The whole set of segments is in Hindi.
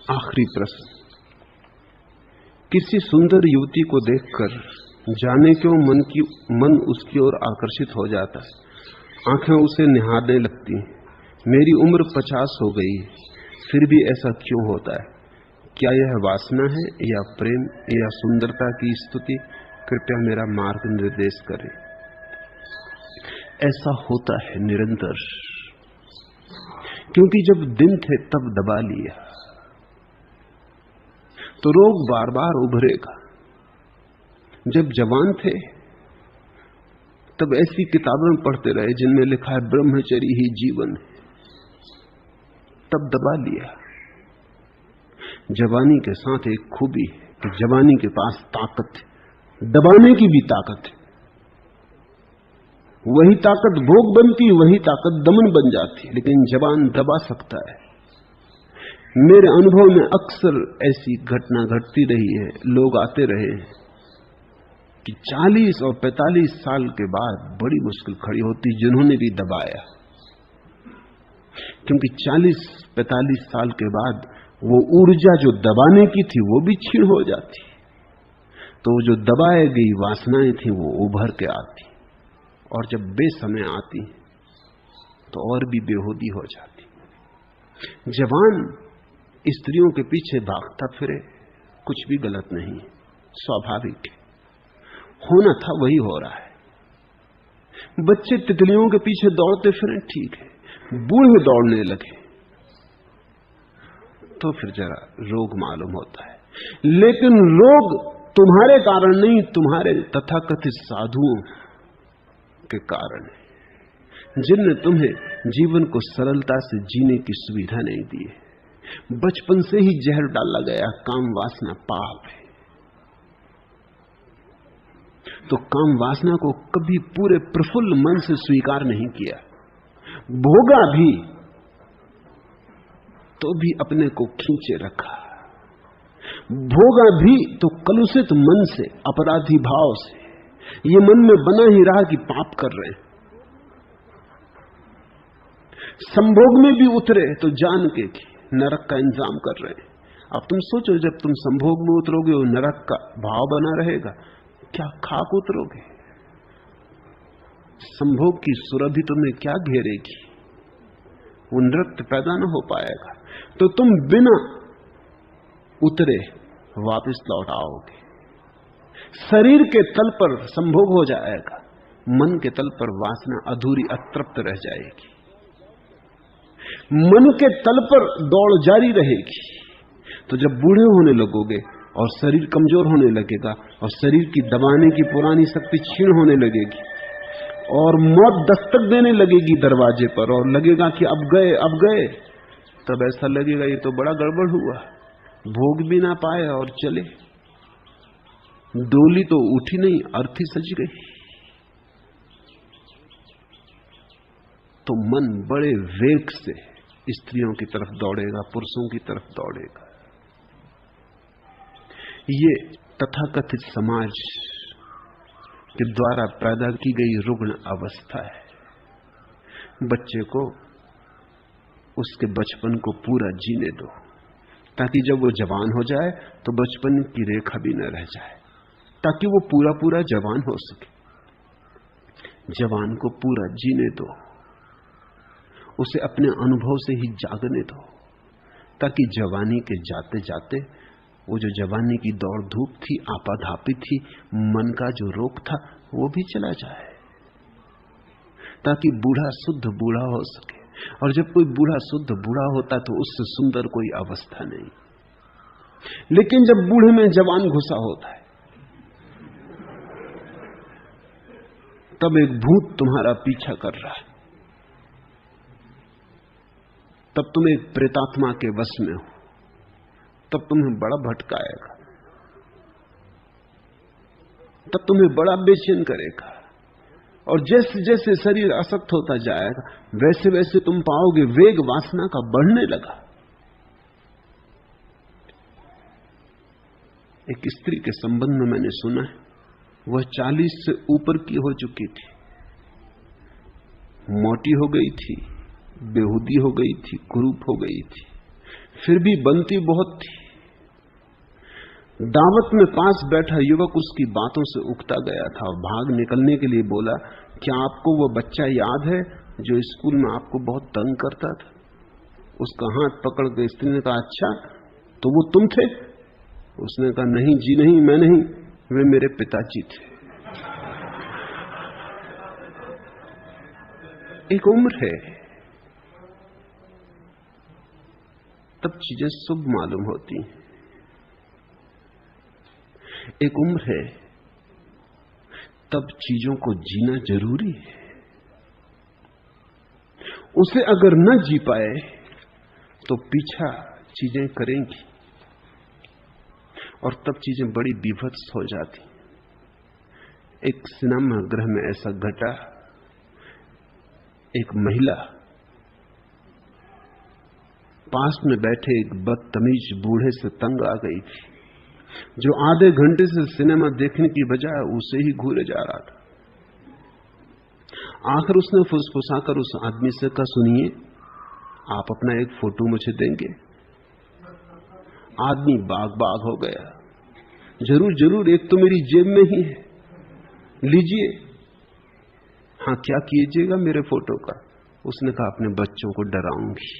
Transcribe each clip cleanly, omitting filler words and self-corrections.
आखिरी प्रश्न। किसी सुंदर युवती को देखकर जाने क्यों मन उसकी ओर आकर्षित हो जाता है। आंखें उसे निहारने लगती हैं। मेरी उम्र 50 हो गई, फिर भी ऐसा क्यों होता है? क्या यह वासना है या प्रेम या सुंदरता की स्तुति? कृपया मेरा मार्ग निर्देश करें। ऐसा होता है निरंतर, क्योंकि जब दिन थे तब दबा लिया तो रोग बार बार उभरेगा। जब जवान थे तब ऐसी किताबें पढ़ते रहे जिनमें लिखा है ब्रह्मचर्य ही जीवन है, तब दबा लिया। जवानी के साथ एक खूबी है कि जवानी के पास ताकत है, दबाने की भी ताकत है। वही ताकत भोग बनती, वही ताकत दमन बन जाती, लेकिन जवान दबा सकता है। मेरे अनुभव में अक्सर ऐसी घटना घटती रही है। लोग आते रहे कि 40 और 45 साल के बाद बड़ी मुश्किल खड़ी होती जिन्होंने भी दबाया, क्योंकि 40-45 साल के बाद वो ऊर्जा जो दबाने की थी वो भी क्षीण हो जाती, तो जो दबाए गई वासनाएं थी वो उभर के आती, और जब बेसमय आती तो और भी बेहूदी हो जाती। जवान स्त्रियों के पीछे भागता फिरे, कुछ भी गलत नहीं, स्वाभाविक है। होना था वही हो रहा है। बच्चे तितलियों के पीछे दौड़ते फिरे, ठीक है। बूढ़े दौड़ने लगे तो फिर जरा रोग मालूम होता है। लेकिन रोग तुम्हारे कारण नहीं, तुम्हारे तथाकथित साधुओं के कारण है, जिनने तुम्हें जीवन को सरलता से जीने की सुविधा नहीं दी है। बचपन से ही जहर डाला गया, काम वासना पाप है। तो काम वासना को कभी पूरे प्रफुल्ल मन से स्वीकार नहीं किया, भोगा भी तो भी अपने को खींचे रखा, भोगा भी तो कलुषित मन से, अपराधी भाव से। ये मन में बना ही रहा कि पाप कर रहे हैं। संभोग में भी उतरे तो जान के कि नरक का इंतजाम कर रहे हैं। अब तुम सोचो, जब तुम संभोग में उतरोगे और नरक का भाव बना रहेगा, क्या खाक उतरोगे? संभोग की सुरभि तुम्हें क्या घेरेगी? वो नृत्य पैदा न हो पाएगा। तो तुम बिना उतरे वापस लौट आओगे। शरीर के तल पर संभोग हो जाएगा, मन के तल पर वासना अधूरी अतृप्त रह जाएगी। मन के तल पर दौड़ जारी रहेगी। तो जब बूढ़े होने लगोगे और शरीर कमजोर होने लगेगा और शरीर की दबाने की पुरानी शक्ति क्षीण होने लगेगी और मौत दस्तक देने लगेगी दरवाजे पर और लगेगा कि अब गए, तब ऐसा लगेगा ये तो बड़ा गड़बड़ हुआ, भोग भी ना पाए और चले, डोली तो उठी नहीं, अर्थी सज गई। तो मन बड़े वेग से स्त्रियों की तरफ दौड़ेगा, पुरुषों की तरफ दौड़ेगा। ये तथाकथित समाज के द्वारा पैदा की गई रुग्ण अवस्था है। बच्चे को उसके बचपन को पूरा जीने दो, ताकि जब वो जवान हो जाए तो बचपन की रेखा भी न रह जाए, ताकि वो पूरा जवान हो सके। जवान को पूरा जीने दो, उसे अपने अनुभव से ही जागने दो, ताकि जवानी के जाते जाते वो जो जवानी की दौड़ धूप थी, आपाधापी थी, मन का जो रोग था, वो भी चला जाए, ताकि बूढ़ा शुद्ध बूढ़ा हो सके। और जब कोई बूढ़ा शुद्ध बूढ़ा होता तो उससे सुंदर कोई अवस्था नहीं। लेकिन जब बूढ़े में जवान घुसा होता है, तब एक भूत तुम्हारा पीछा कर रहा है, तब तुम एक प्रेतात्मा के वश में हो, तब तुम्हें बड़ा भटकाएगा, तब तुम्हें बड़ा बेचैन करेगा। और जैसे जैसे शरीर असक्त होता जाएगा, वैसे वैसे तुम पाओगे वेग वासना का बढ़ने लगा। एक स्त्री के संबंध में मैंने सुना है, वह 40 से ऊपर की हो चुकी थी, मोटी हो गई थी, बेहूदी हो गई थी, कुरूप हो गई थी। फिर भी बनती बहुत थी। दावत में पास बैठा युवक उसकी बातों से उकता गया था और भाग निकलने के लिए बोला, क्या आपको वो बच्चा याद है जो स्कूल में आपको बहुत तंग करता था? उसका हाथ पकड़ के स्त्री ने कहा, अच्छा तो वो तुम थे? उसने कहा, नहीं जी नहीं, मैं नहीं, वे मेरे पिताजी थे। एक उम्र है, तब चीजें शुभ मालूम होती हैं। एक उम्र है, तब चीजों को जीना जरूरी है। उसे अगर न जी पाए तो पीछा चीजें करेंगी और तब चीजें बड़ी विभत्स हो जाती। एक सिनेमा गृह में ऐसा घटा, एक महिला पास में बैठे एक बदतमीज बूढ़े से तंग आ गई थी, जो आधे घंटे से सिनेमा देखने की बजाय उसे ही घूरे जा रहा था। आखिर उसने फुसफुसाकर उस आदमी से कहा, सुनिए, आप अपना एक फोटो मुझे देंगे? आदमी बाग बाग हो गया, जरूर जरूर, एक तो मेरी जेब में ही है, लीजिए। हाँ, क्या कीजिएगा मेरे फोटो का? उसने कहा, अपने बच्चों को डराऊंगी।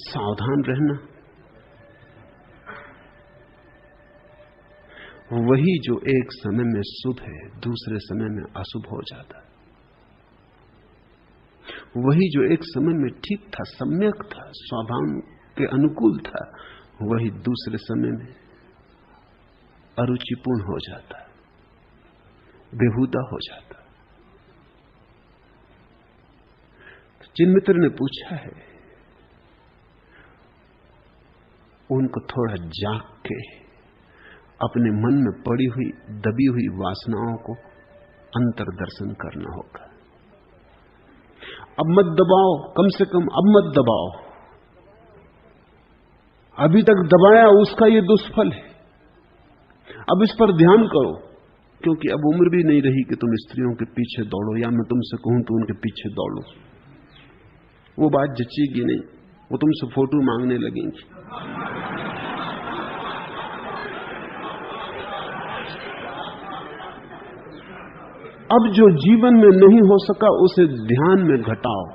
सावधान रहना। वही जो एक समय में शुभ है, दूसरे समय में अशुभ हो जाता है। वही जो एक समय में ठीक था, सम्यक था, स्वभाव के अनुकूल था, वही दूसरे समय में अरुचिपूर्ण हो जाता है, बेहुदा हो जाता है। जिन मित्र ने पूछा है, उनको थोड़ा जाग के अपने मन में पड़ी हुई दबी हुई वासनाओं को अंतर्दर्शन करना होगा। अब मत दबाओ, कम से कम अब मत दबाओ। अभी तक दबाया उसका ये दुष्फल है। अब इस पर ध्यान करो, क्योंकि अब उम्र भी नहीं रही कि तुम स्त्रियों के पीछे दौड़ो, या मैं तुमसे कहूं तो उनके पीछे दौड़ो। वो बात जचेगी नहीं, वो तुमसे फोटो मांगने लगेंगी। अब जो जीवन में नहीं हो सका उसे ध्यान में घटाओ।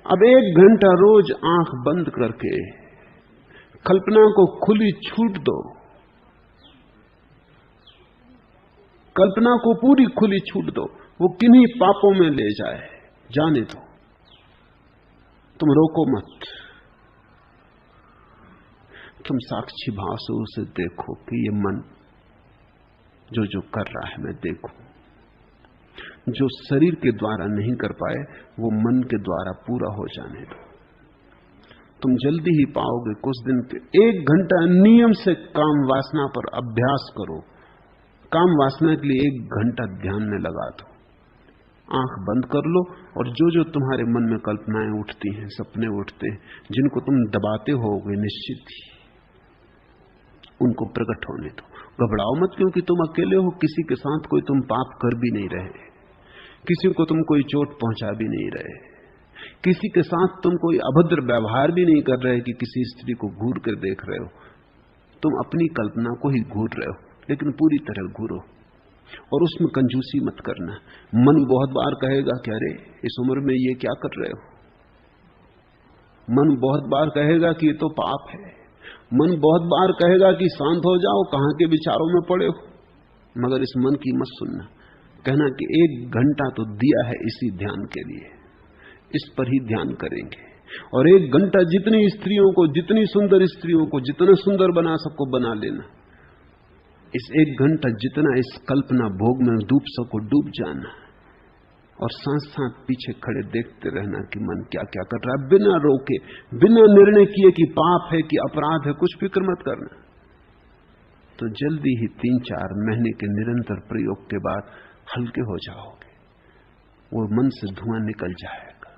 अब 1 घंटा रोज आंख बंद करके कल्पना को खुली छूट दो। कल्पना को पूरी खुली छूट दो, वो किन्हीं पापों में ले जाए, जाने दो, तुम रोको मत। तुम साक्षी भाव से उसे देखो कि ये मन जो जो कर रहा है मैं देखूं। जो शरीर के द्वारा नहीं कर पाए वो मन के द्वारा पूरा हो जाने दो। तुम जल्दी ही पाओगे। कुछ दिन के 1 घंटा नियम से काम वासना पर अभ्यास करो। काम वासना के लिए 1 घंटा ध्यान में लगा दो। आंख बंद कर लो और जो जो तुम्हारे मन में कल्पनाएं उठती हैं, सपने उठते हैं, जिनको तुम दबाते होगे निश्चित ही, उनको प्रकट होने दो। घबराओ मत, क्योंकि तुम अकेले हो। किसी के साथ कोई तुम पाप कर भी नहीं रहे, किसी को तुम कोई चोट पहुंचा भी नहीं रहे, किसी के साथ तुम कोई अभद्र व्यवहार भी नहीं कर रहे कि किसी स्त्री को घूर कर देख रहे हो। तुम अपनी कल्पना को ही घूर रहे हो, लेकिन पूरी तरह घूरो और उसमें कंजूसी मत करना। मन बहुत बार कहेगा कि अरे इस उम्र में ये क्या कर रहे हो। मन बहुत बार कहेगा कि ये तो पाप है। मन बहुत बार कहेगा कि शांत हो जाओ, कहां के विचारों में पड़े हो। मगर इस मन की मत सुनना। कहना कि 1 घंटा तो दिया है इसी ध्यान के लिए, इस पर ही ध्यान करेंगे। और 1 घंटा जितनी स्त्रियों को, जितनी सुंदर स्त्रियों को जितना सुंदर बना सको बना लेना। इस 1 घंटा जितना इस कल्पना भोग में डूब सको डूब जाना, और साथ साथ पीछे खड़े देखते रहना कि मन क्या क्या कर रहा है, बिना रोके, बिना निर्णय किए कि पाप है कि अपराध है। कुछ फिक्र मत करना। तो जल्दी ही 3-4 महीने के निरंतर प्रयोग के बाद हल्के हो जाओगे। वो मन से धुआं निकल जाएगा।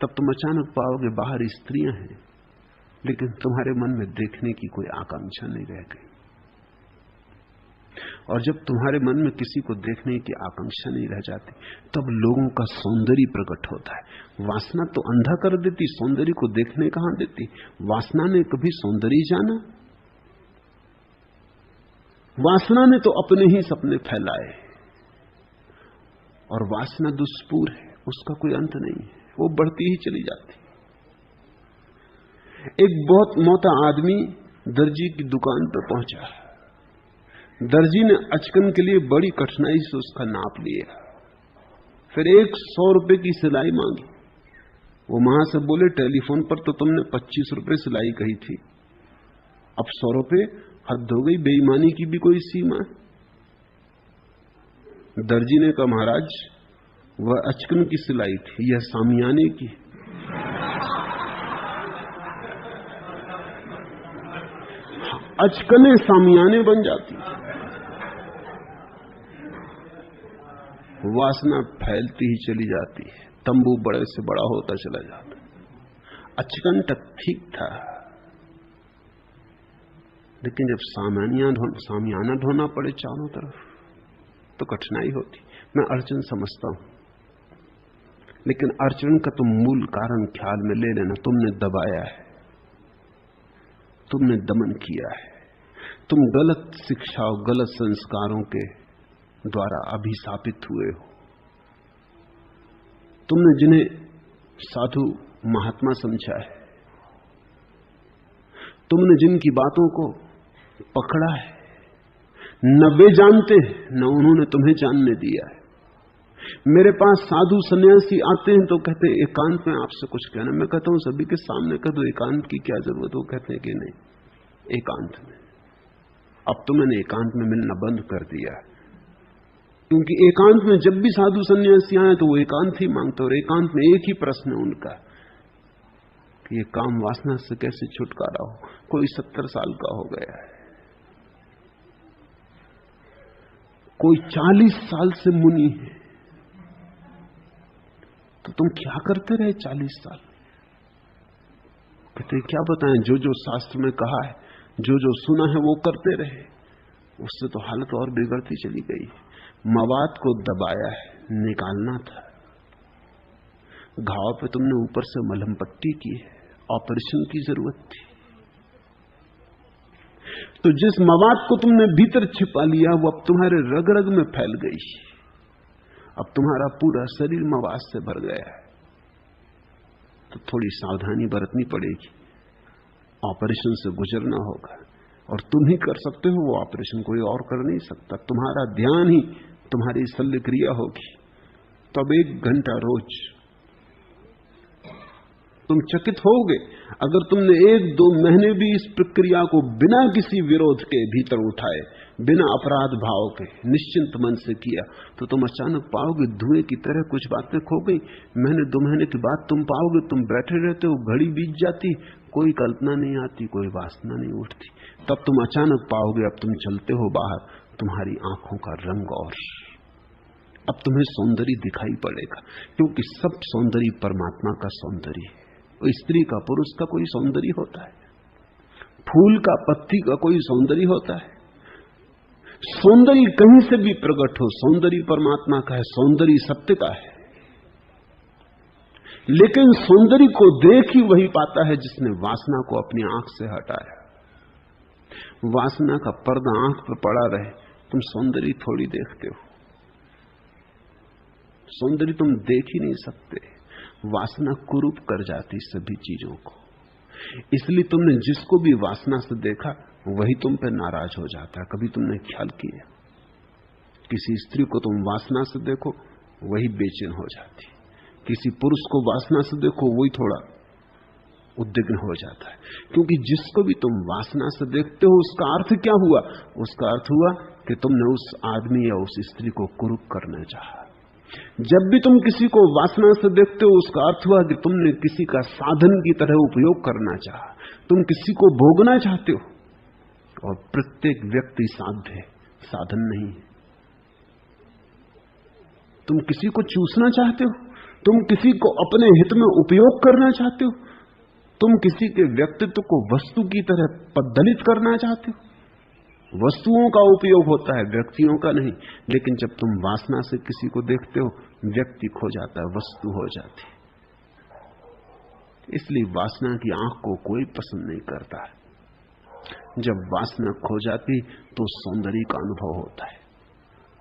तब तुम अचानक पाओगे बाहर स्त्रियां हैं, लेकिन तुम्हारे मन में देखने की कोई आकांक्षा नहीं रह गई। और जब तुम्हारे मन में किसी को देखने की आकांक्षा नहीं रह जाती, तब लोगों का सौंदर्य प्रकट होता है। वासना तो अंधा कर देती, सौंदर्य को देखने कहां देती। वासना ने कभी सौंदर्य जाना? वासना ने तो अपने ही सपने फैलाए, और वासना दुष्पूर है, उसका कोई अंत नहीं है, वो बढ़ती ही चली जाती। एक बहुत मोटा आदमी दर्जी की दुकान पर पहुंचा। दर्जी ने अचकन के लिए बड़ी कठिनाई से उसका नाप लिया, फिर 100 रुपए की सिलाई मांगी। वो वहां से बोले, टेलीफोन पर तो तुमने 25 रुपए सिलाई कही थी, अब 100 रुपए? हद हो गई, बेईमानी की भी कोई सीमा है। दर्जी ने कहा, महाराज वह अचकन की सिलाई थी, यह सामियाने की। अचकने सामियाने बन जाती। वासना फैलती ही चली जाती है, तंबू बड़े से बड़ा होता चला जाता। अचकन तक ठीक था, लेकिन जब सामियाना ढोना पड़े चारों तरफ तो कठिनाई होती। मैं अड़चन समझता हूं, लेकिन अड़चन का तुम मूल कारण ख्याल में ले लेना। तुमने दबाया है, तुमने दमन किया है, तुम गलत शिक्षा और गलत संस्कारों के द्वारा अभिशापित हुए हो। तुमने जिन्हें साधु महात्मा समझा है, तुमने जिनकी बातों को पकड़ा है, न वे जानते न उन्होंने तुम्हें जानने दिया है। मेरे पास साधु सन्यासी आते हैं तो कहते हैं एकांत में आपसे कुछ कहना। मैं कहता हूं सभी के सामने कह दो, एकांत की क्या जरूरत? वो कहते हैं कि नहीं, एकांत में। अब तो मैंने एकांत में मिलना बंद कर दिया, क्योंकि एकांत में जब भी साधु सन्यासी आए तो वो एकांत ही मांगते, और एकांत में एक ही प्रश्न है उनका कि ये काम वासना से कैसे छुटकारा हो। कोई 70 साल का हो गया है, कोई 40 साल से मुनि है, तो तुम क्या करते रहे 40 साल? कहते क्या बताएं, जो जो शास्त्र में कहा है, जो जो सुना है वो करते रहे। उससे तो हालत और बिगड़ती चली गई। मवाद को दबाया है, निकालना था। घाव पे तुमने ऊपर से मलहम पट्टी की है, ऑपरेशन की जरूरत थी। तो जिस मवाद को तुमने भीतर छिपा लिया वो अब तुम्हारे रग रग में फैल गई। अब तुम्हारा पूरा शरीर मवाद से भर गया है, तो थोड़ी सावधानी बरतनी पड़ेगी। ऑपरेशन से गुजरना होगा, और तुम ही कर सकते हो वो ऑपरेशन, कोई और कर नहीं सकता। तुम्हारा ध्यान ही तुम्हारी शल्य क्रिया होगी। तो अब 1 घंटा रोज तुम चकित होगे। अगर तुमने 1-2 महीने भी इस प्रक्रिया को बिना किसी विरोध के भीतर उठाए, बिना अपराध भाव के निश्चिंत मन से किया, तो तुम अचानक पाओगे धुएं की तरह कुछ बातें खो गई। महीने 2 महीने के बाद तुम पाओगे तुम बैठे रहते हो, घड़ी बीत जाती, कोई कल्पना नहीं आती, कोई वासना नहीं उठती। तब तुम अचानक पाओगे अब तुम चलते हो बाहर, तुम्हारी आंखों का रंग और अब तुम्हें सौंदर्य दिखाई पड़ेगा, क्योंकि सब सौंदर्य परमात्मा का सौंदर्य है। स्त्री का पुरुष का कोई सौंदर्य होता है? फूल का पत्ती का कोई सौंदर्य होता है? सौंदर्य कहीं से भी प्रकट हो, सौंदर्य परमात्मा का है, सौंदर्य सत्य का है। लेकिन सौंदर्य को देख ही वही पाता है जिसने वासना को अपनी आंख से हटाया। वासना का पर्दा आंख पर पड़ा रहे, तुम सौंदर्य थोड़ी देखते हो। सौंदर्य तुम देख ही नहीं सकते। वासना कुरूप कर जाती सभी चीजों को। इसलिए तुमने जिसको भी वासना से देखा वही तुम पे नाराज हो जाता है। कभी तुमने ख्याल किया, किसी स्त्री को तुम वासना से देखो वही बेचैन हो जाती, किसी पुरुष को वासना से देखो वही थोड़ा उद्विग्न हो जाता है। क्योंकि जिसको भी तुम वासना से देखते हो उसका अर्थ क्या हुआ? उसका अर्थ हुआ कि तुमने उस आदमी या उस स्त्री को कुरूप करना चाहा। जब भी तुम किसी को वासना से देखते हो उसका अर्थ हुआ कि तुमने किसी का साधन की तरह उपयोग करना चाहा, तुम किसी को भोगना चाहते हो। और प्रत्येक व्यक्ति साध्य है, साधन नहीं है। तुम किसी को चूसना चाहते हो, तुम किसी को अपने हित में उपयोग करना चाहते हो, तुम किसी के व्यक्तित्व को वस्तु की तरह पद्धलित करना चाहते हो। वस्तुओं का उपयोग होता है, व्यक्तियों का नहीं। लेकिन जब तुम वासना से किसी को देखते हो, व्यक्ति खो जाता है, वस्तु हो जाती है। इसलिए वासना की आंख को कोई पसंद नहीं करता है। जब वासना खो जाती तो सौंदर्य का अनुभव होता है,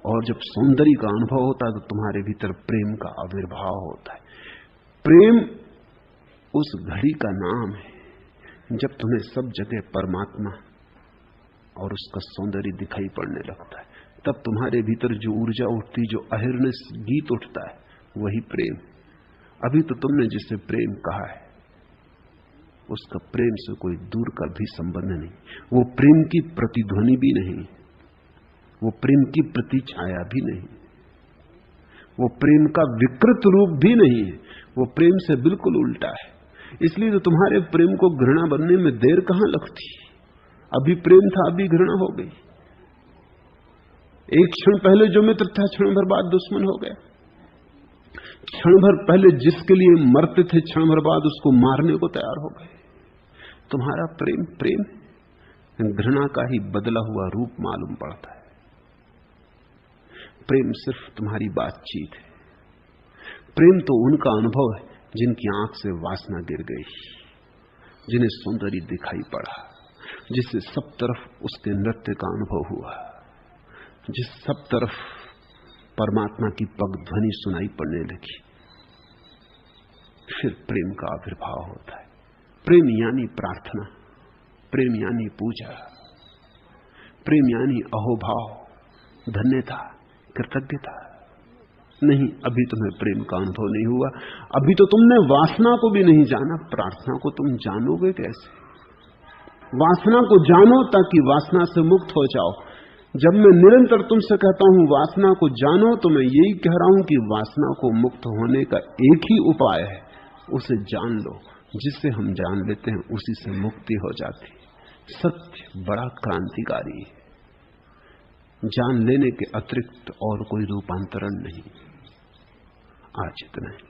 और जब सौंदर्य का अनुभव होता है तो तुम्हारे भीतर प्रेम का आविर्भाव होता है। प्रेम उस घड़ी का नाम है जब तुम्हें सब जगह परमात्मा और उसका सौंदर्य दिखाई पड़ने लगता है। तब तुम्हारे भीतर जो ऊर्जा उठती, जो अहिर्निश गीत उठता है, वही प्रेम। अभी तो तुमने जिसे प्रेम कहा है, उसका प्रेम से कोई दूर का भी संबंध नहीं। वो प्रेम की प्रतिध्वनि भी नहीं, वो प्रेम की प्रतिछाया भी नहीं, वो प्रेम का विकृत रूप भी नहीं है। वो प्रेम से बिल्कुल उल्टा है। इसलिए तो तुम्हारे प्रेम को घृणा बनने में देर कहां लगती। अभी प्रेम था, अभी घृणा हो गई। एक क्षण पहले जो मित्र था, क्षण भर बाद दुश्मन हो गया। क्षण भर पहले जिसके लिए मरते थे, क्षण भर बाद उसको मारने को तैयार हो गए। तुम्हारा प्रेम प्रेम घृणा का ही बदला हुआ रूप मालूम पड़ता है। प्रेम सिर्फ तुम्हारी बातचीत है। प्रेम तो उनका अनुभव है जिनकी आंख से वासना गिर गई, जिन्हें सौंदर्य दिखाई पड़ा, जिससे सब तरफ उसके नृत्य का अनुभव हुआ, जिस सब तरफ परमात्मा की पग ध्वनि सुनाई पड़ने लगी। फिर प्रेम का आविर्भाव होता है। प्रेम यानी प्रार्थना, प्रेम यानी पूजा, प्रेम यानी अहोभाव, धन्यता, कृतज्ञता। नहीं, अभी तुम्हें प्रेम का अनुभव नहीं हुआ। अभी तो तुमने वासना को भी नहीं जाना, प्रार्थना को तुम जानोगे कैसे? वासना को जानो ताकि वासना से मुक्त हो जाओ। जब मैं निरंतर तुमसे कहता हूं वासना को जानो, तो मैं यही कह रहा हूं कि वासना को मुक्त होने का एक ही उपाय है, उसे जान लो। जिससे हम जान लेते हैं उसी से मुक्ति हो जाती। सत्य बड़ा क्रांतिकारी है। जान लेने के अतिरिक्त और कोई रूपांतरण नहीं। आज इतना ही।